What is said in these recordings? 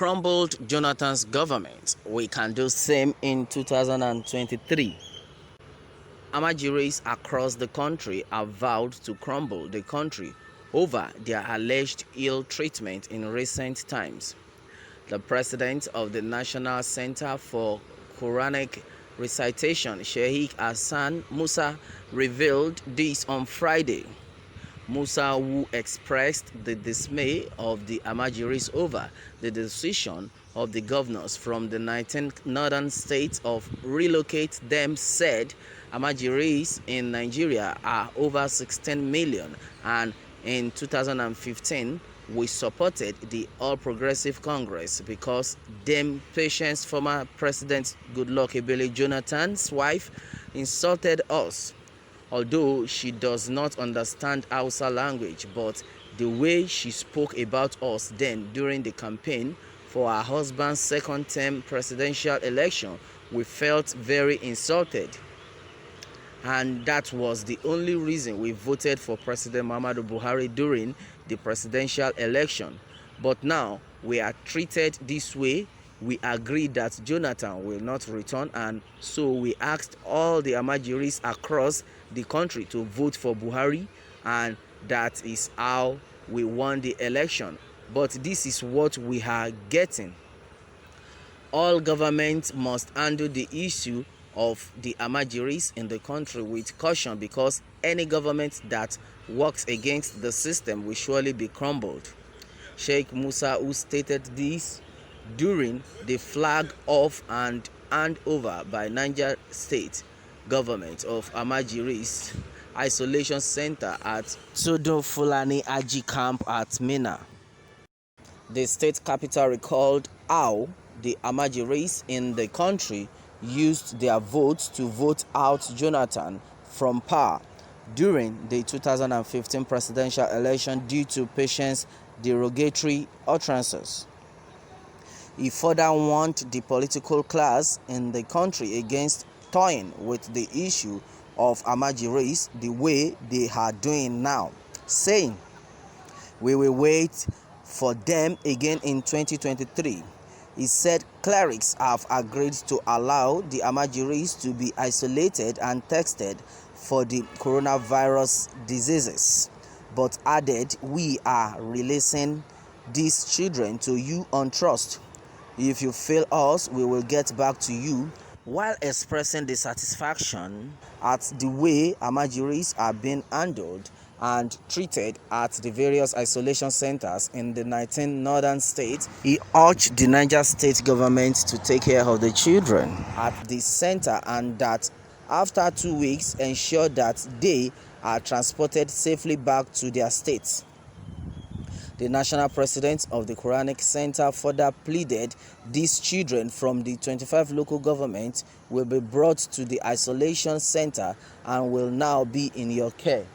crumbled Jonathan's government. We can do same in 2023. ALMAJIRIS across the country have vowed to crumble the country over their alleged ill treatment in recent times. The president of the National Center for Quranic Recitation, Sheikh ÇÓEMțծ, revealed this on Friday. Musa, who expressed the dismay of the ALMAJIRIS over the decision of the governors from the 19 northern states of relocate them, said ALMAJIRIS in Nigeria are over 16 million, and in 2015 we supported the All Progressive Congress because them Patience former President Goodluck Ebele Jonathan's wife insulted us. Although she does not understand Hausa language, but the way she spoke about us then during the campaign for her husband's second-term presidential election, we felt very insulted. And that was the only reason we voted for President Muhammadu Buhari during the presidential election. But now we are treated this way. We agreed that Jonathan will not return, and so we asked all the ALMAJIRIS across the country to vote for Buhari, and that is how we won the election. But this is what we are getting. All governments must handle the issue of the ALMAJIRIS in the country with caution, because any government that works against the system will surely be crumbled. Sheikh Musa, who stated this during the flag off and handover by Niger State government of ALMAJIRIS isolation center at Sodo Fulani Aji camp at Mina. The state capital recalled how the ALMAJIRIS in the country used their votes to vote out Jonathan from power during the 2015 presidential election due to Patience's derogatory utterances. He further warned the political class in the country against toying with the issue of ALMAJIRIS the way they are doing now, saying, "We will wait for them again in 2023. He said clerics have agreed to allow the ALMAJIRIS to be isolated and tested for the coronavirus diseases, but added, "We are releasing these children to you on trust. If you fail us, we will get back to you," while expressing dissatisfaction at the way ALMAJIRIS are being handled and treated at the various isolation centers in the 19 northern states. He urged the Niger State government to take care of the children at the center, and that after 2 weeks ensure that they are transported safely back to their states. The national president of the Quranic Center further pleaded these children from the 25 local governments will be brought to the isolation center and will now be in your care.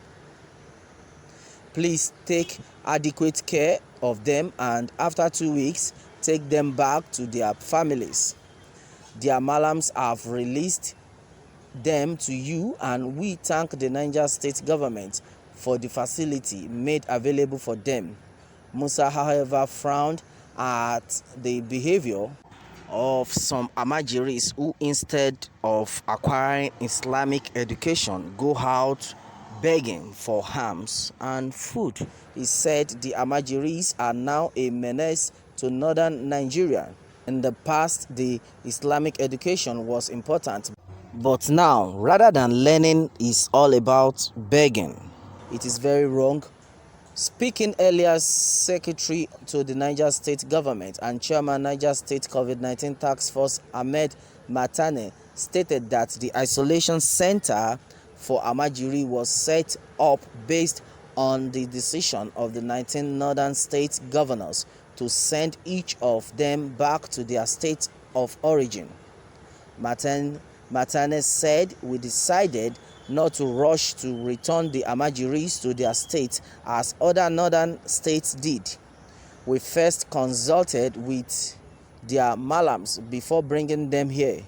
Please take adequate care of them, and after 2 weeks, take them back to their families. Their malams have released them to you, and we thank the Niger State government for the facility made available for them. Musa, however, frowned at the behavior of some ALMAJIRIS who, instead of acquiring Islamic education, go out begging for arms and food. He said the ALMAJIRIS are now a menace to northern Nigeria. In the past, the Islamic education was important, but now, rather than learning, is all about begging. It is very wrong. Speaking earlier, Secretary to the Niger State government and Chairman Niger State COVID-19 Task Force Ahmed Matane stated that the isolation center for ALMAJIRIS was set up based on the decision of the 19 northern state governors to send each of them back to their state of origin. Matane said, "We decided not to rush to return the ALMAJIRIS to their state as other northern states did. We first consulted with their malams before bringing them here.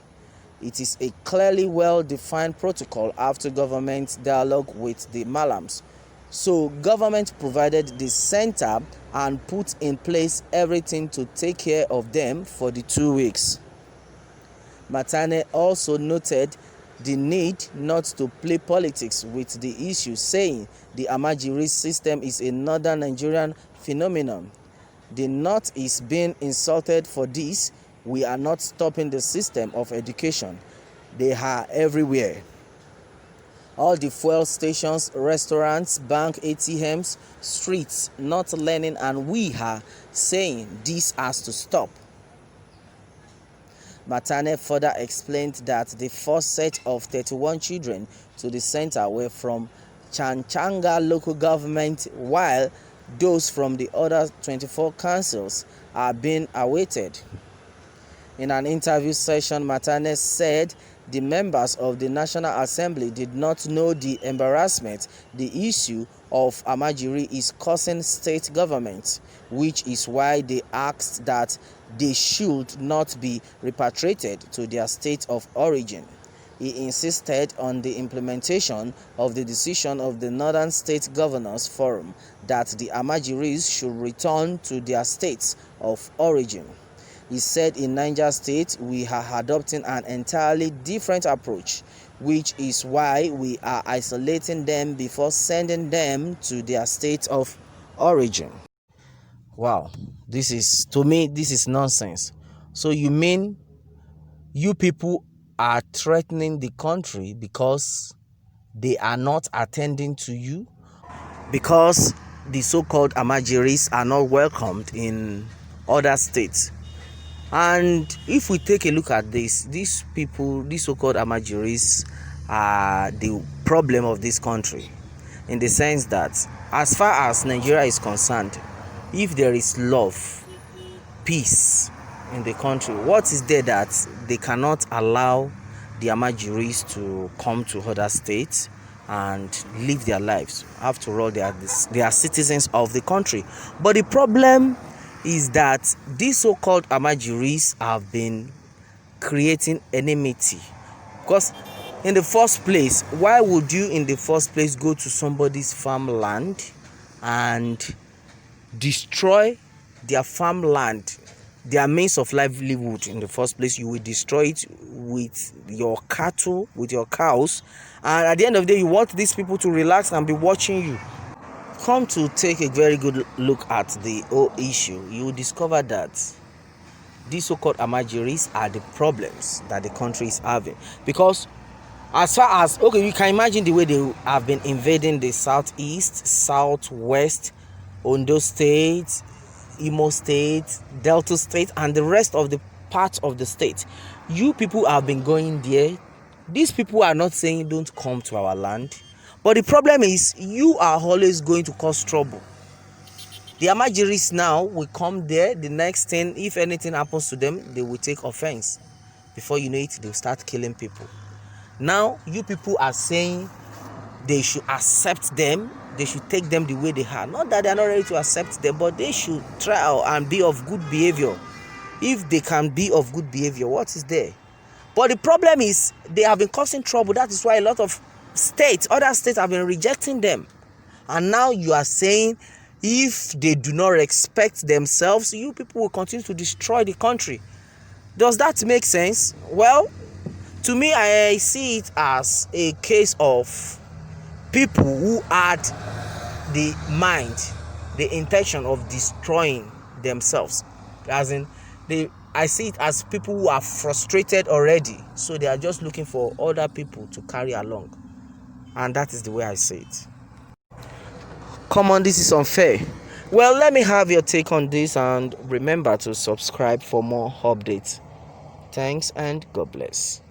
It is a clearly well-defined protocol after government dialogue with the malams. So government provided the center and put in place everything to take care of them for the 2 weeks. Matane also noted the need not to play politics with the issue, saying the ALMAJIRIS system is a northern Nigerian phenomenon. The North is being insulted for this. We are not stopping the system of education. They are everywhere. All the fuel stations, restaurants, bank ATMs, streets, not learning, and we are saying this has to stop. Matane further explained that the first set of 31 children to the center were from Chanchanga local government, while those from the other 24 councils are being awaited. In an interview session, Matane said the members of the National Assembly did not know the embarrassment the issue of ALMAJIRIS is causing state governments, which is why they asked that they should not be repatriated to their state of origin. He insisted on the implementation of the decision of the Northern State Governors Forum that the ALMAJIRIS should return to their states of origin. He said in Niger State, we are adopting an entirely different approach, which is why we are isolating them before sending them to their state of origin. Wow, to me, this is nonsense. So you mean you people are threatening the country because they are not attending to you? Because the so-called ALMAJIRIS are not welcomed in other states? And if we take a look at this, these people, these so-called ALMAJIRIS, are the problem of this country, in the sense that as far as Nigeria is concerned, if there is love, peace in the country, what is there that they cannot allow the ALMAJIRIS to come to other states and live their lives? After all, they are citizens of the country. But the problem is that these so-called ALMAJIRIS have been creating enmity. Because in the first place, why would you in the first place go to somebody's farmland and destroy their farmland, their means of livelihood? In the first place, you will destroy it with your cattle, with your cows, and at the end of the day, you want these people to relax and be watching you. Come to take a very good look at the whole issue, you will discover that these so-called ALMAJIRIS are the problems that the country is having. Because as far as, okay, you can imagine the way they have been invading the southeast, southwest, Ondo State, Imo State, Delta State, and the rest of the parts of the state. You people have been going there. These people are not saying don't come to our land. But the problem is, you are always going to cause trouble. The ALMAJIRIS now will come there. The next thing, if anything happens to them, they will take offense. Before you know it, they'll start killing people. Now, you people are saying they should accept them. They should take them the way they are. Not that they are not ready to accept them, but they should try and be of good behavior. If they can be of good behavior, what is there? But the problem is, they have been causing trouble. That is why a lot of other states have been rejecting them. And now you are saying if they do not respect themselves, you people will continue to destroy the country. Does that make sense? Well, to me, I see it as a case of people who had the mind, the intention of destroying themselves. As in, I see it as people who are frustrated already, so they are just looking for other people to carry along. And that is the way I see it. Come on, this is unfair. Well, let me have your take on this, and remember to subscribe for more updates. Thanks and God bless.